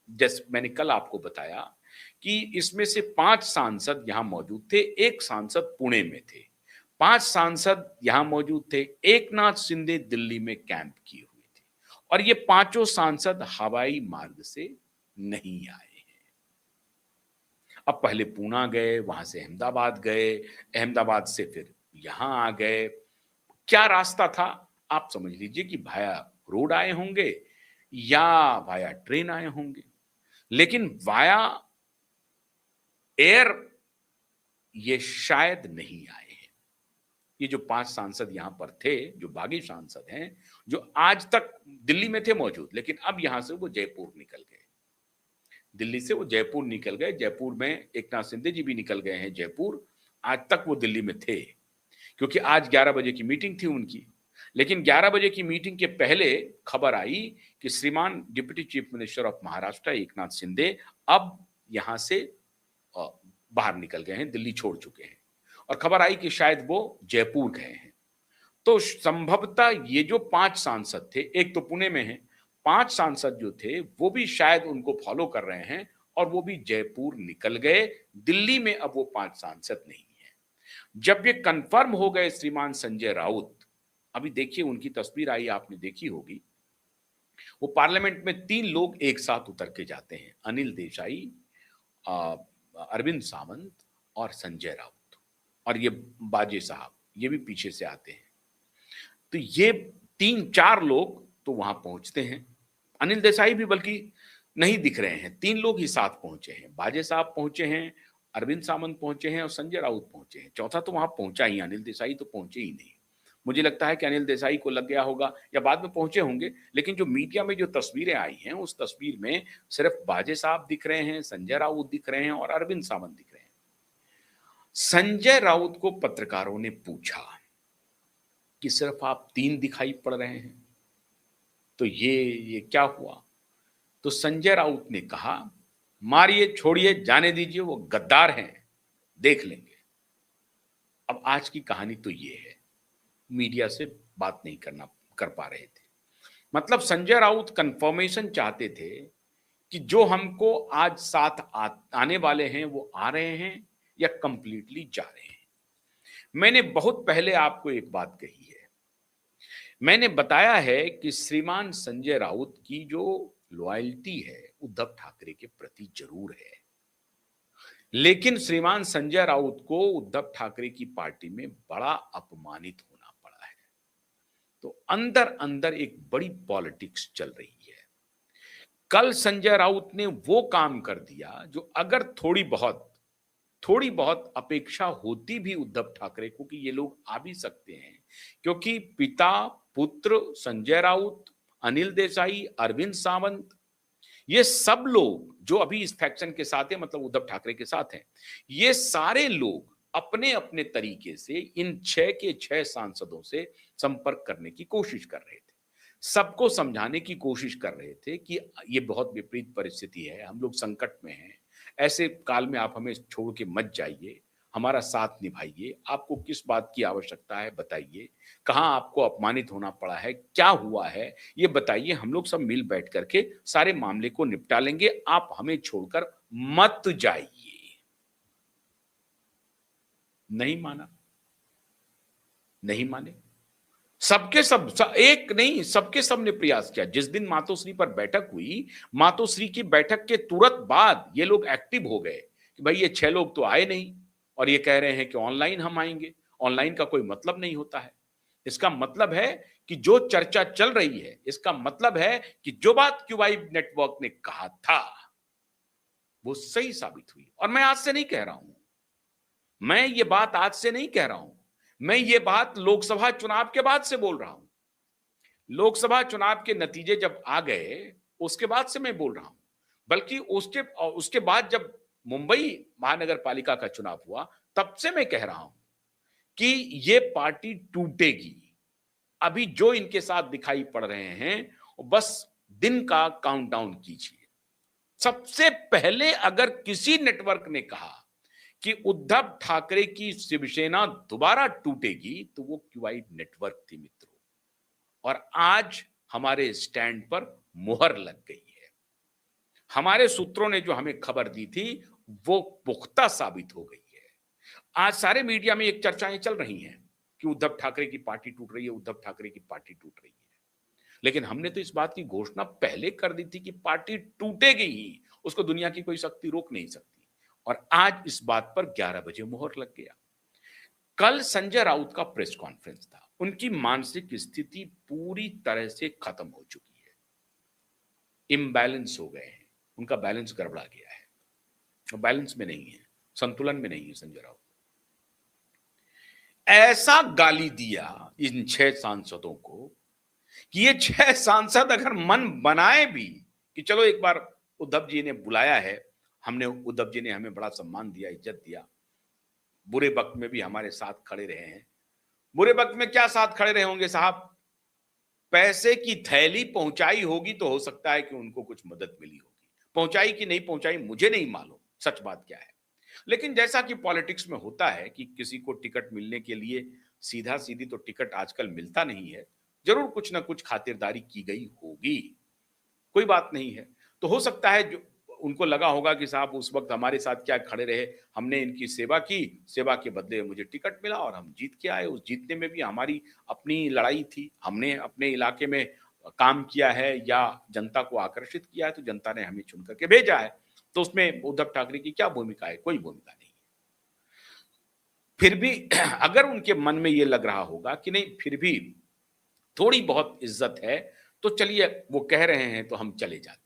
जैसे मैंने कल आपको बताया कि इसमें से 5 सांसद यहाँ मौजूद थे, 1 सांसद पुणे में थे। 5 सांसद यहाँ मौजूद थे, एकनाथ शिंदे दिल्ली में कैंप किए हुए थे और ये पाँचों सांसद हवाई मार्ग से नहीं आए हैं। अब पहले पूना गए, वहाँ से अहमदाबाद गए, अहमदाबाद से फिर यहाँ आ गए। क्या रास्ता था? आप समझ लीजिए कि वाया रोड आए होंगे या वाया ट्रेन आए होंगे। लेकिन वाया एयर ये शायद नहीं आए हैं। ये जो 5 सांसद यहाँ पर थे, जो बागी सांसद हैं, जो आज तक दिल्ली में थे मौजूद, लेकिन अब यहाँ से वो जयपुर निकल गए। दिल्ली से वो जयपुर निकल गए। जयपुर में एकनाथ शिंदे जी भी निकल गए हैं जयपुर। आज तक वो दिल्ली में थे, क्योंकि आज 11 बजे की मीटिंग थी उनकी। लेकिन 11 बजे की मीटिंग के पहले खबर आई कि श्रीमान deputy chief minister of Maharashtra Eknath Shinde अब यहाँ से बाहर निकल गए हैं, दिल्ली छोड़ चुके हैं और खबर आई कि शायद वो जयपुर गए हैं। तो संभवतः ये जो 5 सांसद थे, एक तो पुणे में है, 5 सांसद जो थे वो भी शायद उनको फॉलो कर रहे हैं और वो भी जयपुर निकल गए। दिल्ली में अब वो 5 सांसद नहीं है। जब ये कंफर्म हो गए श्रीमान संजय राउत, अभी देखिए उनकी तस्वीर आई, आपने देखी होगी। वो पार्लियामेंट में 3 लोग एक साथ उतर के जाते हैं, अनिल देसाई, अरविंद सावंत और संजय राउत, और ये बाजे साहब ये भी पीछे से आते हैं। तो ये 3-4 लोग तो वहां पहुंचते हैं। अनिल देसाई भी बल्कि नहीं दिख रहे हैं, 3 लोग ही साथ पहुंचे हैं। बाजे साहब पहुंचे हैं, अरविंद सावंत पहुंचे हैं और संजय राउत पहुंचे हैं। चौथा तो वहां पहुंचा ही, अनिल देसाई तो पहुंचे ही नहीं। मुझे लगता है कि अनिल देसाई को लग गया होगा या बाद में पहुंचे होंगे, लेकिन जो मीडिया में जो तस्वीरें आई हैं उस तस्वीर में सिर्फ बाजे साहब दिख रहे हैं, संजय राउत दिख रहे हैं और अरविंद सावंत दिख रहे हैं। संजय राउत को पत्रकारों ने पूछा कि सिर्फ आप 3 दिखाई पड़ रहे हैं, तो ये क्या हुआ? तो संजय राउत ने कहा, मारिए छोड़िए जाने दीजिए, वो गद्दार हैं, देख लेंगे। अब आज की कहानी तो ये है, मीडिया से बात नहीं कर पा रहे थे। मतलब संजय राउत कंफर्मेशन चाहते थे कि जो हमको आज साथ आने वाले हैं वो आ रहे हैं या कंप्लीटली जा रहे हैं। मैंने बहुत पहले आपको एक बात कही है, मैंने बताया है कि श्रीमान संजय राउत की जो लॉयल्टी है उद्धव ठाकरे के प्रति जरूर है, लेकिन श्रीमान संजय राउत को उद्धव ठाकरे की पार्टी में बड़ा अपमानित होना पड़ा है। तो अंदर अंदर एक बड़ी पॉलिटिक्स चल रही है। कल संजय राउत ने वो काम कर दिया जो अगर थोड़ी बहुत अपेक्षा होती भी उद्धव ठाकरे को कि ये लोग आ भी सकते हैं, क्योंकि पिता पुत्र संजय राउत, अनिल देसाई, अरविंद सावंत, ये सब लोग जो अभी इस फैक्शन के साथ है, मतलब उद्धव ठाकरे के साथ हैं, ये सारे लोग अपने अपने तरीके से इन 6 के 6 सांसदों से संपर्क करने की कोशिश कर रहे थे, सबको समझाने की कोशिश कर रहे थे कि ये बहुत विपरीत परिस्थिति है, हम लोग संकट में हैं, ऐसे काल में आप हमें छोड़ के मत जाइए, हमारा साथ निभाइए, आपको किस बात की आवश्यकता है बताइए, कहाँ आपको अपमानित होना पड़ा है, क्या हुआ है ये बताइए, हम लोग सब मिल बैठ करके सारे मामले को निपटा लेंगे, आप हमें छोड़कर मत जाइए। नहीं माना, नहीं माने। एक नहीं, सबके सब ने प्रयास किया। जिस दिन मातोश्री पर बैठक हुई, मातोश्री की बैठक के तुरंत बाद ये लोग एक्टिव हो गए कि भाई ये 6 लोग तो आए नहीं और ये कह रहे हैं कि ऑनलाइन हम आएंगे। ऑनलाइन का कोई मतलब नहीं होता है। इसका मतलब है कि जो चर्चा चल रही है, इसका मतलब है कि जो बात क्यूबाई नेटवर्क ने कहा था वो सही साबित हुई। और मैं आज से नहीं कह रहा हूं, मैं ये बात आज से नहीं कह रहा हूं, मैं ये बात लोकसभा चुनाव के बाद से बोल रहा हूं। लोकसभा चुनाव के नतीजे जब आ गए उसके बाद से मैं बोल रहा हूं, बल्कि उसके बाद जब मुंबई महानगर पालिका का चुनाव हुआ तब से मैं कह रहा हूं कि ये पार्टी टूटेगी। अभी जो इनके साथ दिखाई पड़ रहे हैं बस दिन का काउंटडाउन कीजिए। सबसे पहले अगर किसी नेटवर्क ने कहा कि उद्धव ठाकरे की शिवसेना दोबारा टूटेगी तो वो क्यूआई नेटवर्क थी मित्रों, और आज हमारे स्टैंड पर मुहर लग गई है। हमारे सूत्रों ने जो हमें खबर दी थी वो पुख्ता साबित हो गई है। आज सारे मीडिया में एक चर्चाएं चल रही हैं कि उद्धव ठाकरे की पार्टी टूट रही है, उद्धव ठाकरे की पार्टी टूट रही है। लेकिन हमने तो इस बात की घोषणा पहले कर दी थी कि पार्टी टूटेगी ही, उसको दुनिया की कोई शक्ति रोक नहीं सकती। और आज इस बात पर 11 बजे मुहर लग गया। कल संजय राउत का प्रेस कॉन्फ्रेंस था। उनकी मानसिक स्थिति पूरी तरह से खत्म हो चुकी है, इम्बैलेंस हो गए हैं, उनका बैलेंस गड़बड़ा गया है, बैलेंस में नहीं है, संतुलन में नहीं है संजय राउत। ऐसा गाली दिया इन 6 सांसदों को कि ये 6 सांसद अगर मन बनाए भी कि चलो एक बार उद्धव जी ने बुलाया है, उद्धव जी ने हमें बड़ा सम्मान दिया, इज्जत दिया, बुरे वक्त में भी हमारे साथ खड़े रहे हैं। बुरे वक्त में क्या साथ खड़े रहे होंगे साहब? पैसे की थैली पहुंचाई होगी तो हो सकता है कि उनको कुछ मदद मिली होगी, पहुंचाई कि नहीं पहुंचाई मुझे नहीं मालूम, सच बात क्या है। लेकिन जैसा कि पॉलिटिक्स में होता है कि किसी को टिकट मिलने के लिए सीधा सीधी तो टिकट आजकल मिलता नहीं है, जरूर कुछ ना कुछ खातिरदारी की गई होगी, कोई बात नहीं है। तो हो सकता है जो उनको लगा होगा कि साहब उस वक्त हमारे साथ क्या खड़े रहे, हमने इनकी सेवा की, सेवा के बदले मुझे टिकट मिला और हम जीत के आए। उस जीतने में भी हमारी अपनी लड़ाई थी, हमने अपने इलाके में काम किया है या जनता को आकर्षित किया है, तो जनता ने हमें चुन करके भेजा है। तो उसमें उद्धव ठाकरे की क्या भूमिका है? कोई भूमिका नहीं। फिर भी अगर उनके मन में ये लग रहा होगा कि नहीं, फिर भी थोड़ी बहुत इज्जत है, तो चलिए वो कह रहे हैं तो हम चले जाते हैं।